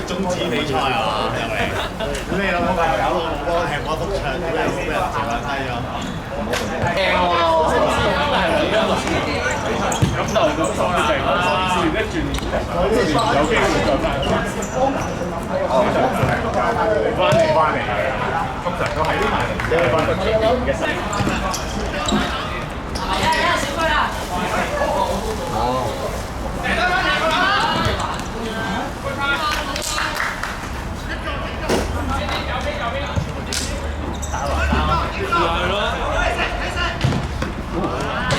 中止比賽係嘛？係咪？咁你有冇朋友幫踢我幅牆，咁有冇俾人借翻梯咗？驚喎！咁就咁所以就試完一轉，有機會再翻。翻嚟，通常都係呢排有翻個經驗嘅事。哦。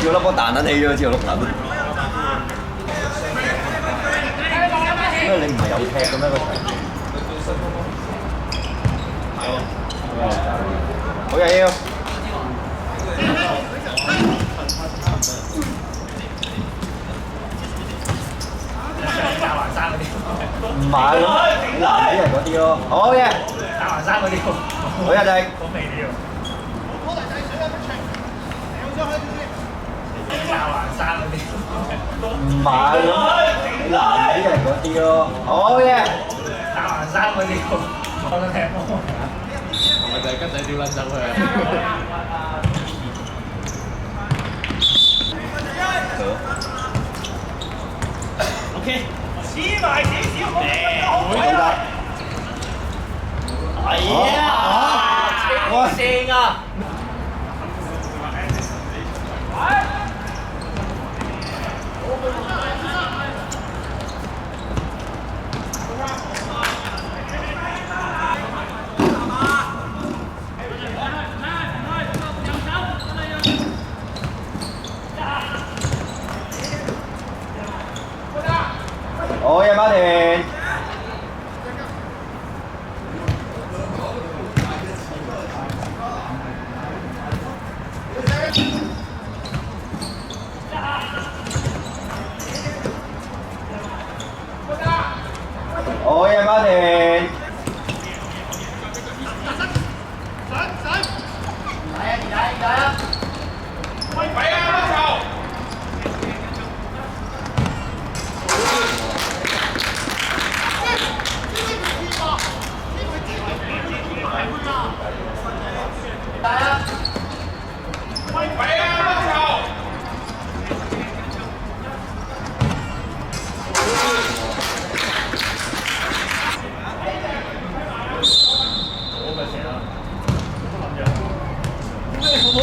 照粒波彈緊起咗，之後碌撚。因為你唔係有踢嘅咩個場？好嘢要。唔係咯，難啲係嗰啲咯。好嘢。打橫山嗰啲。好嘢，迪。好味料。打橫山嗰啲。唔係咯，難啲係嗰啲咯。好嘢。打橫山嗰啲，我都踢波。係咪就係跟仔屌撚走佢啊？OK， 黐埋幾少個好啊！係啊，黐線啊！好嘢，馬田。好嘢，馬田。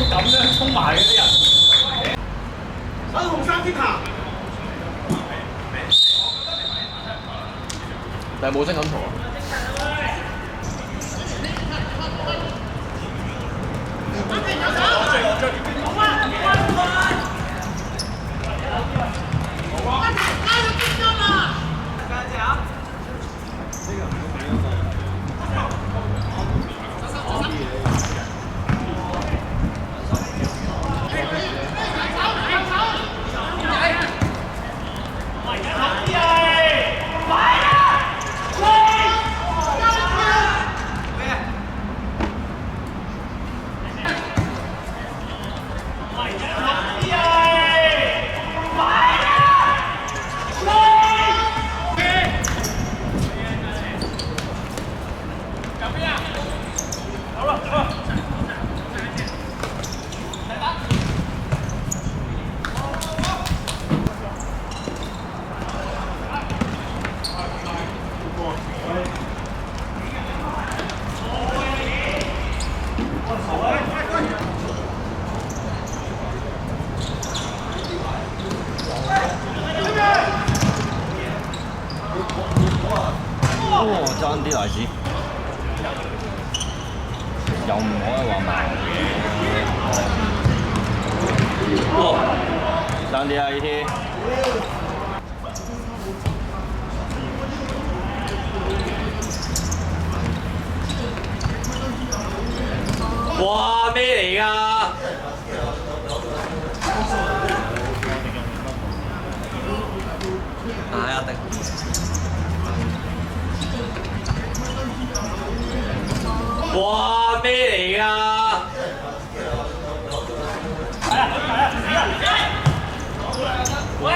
咁樣衝埋嗰啲人，手紅衫貼下，但係冇聲咁嘈啊！爭啲大師，又唔可以話慢嘅。爭啲啊！呢啲。哇！咩嚟㗎？係啊，定。哇！咩嚟㗎？喂！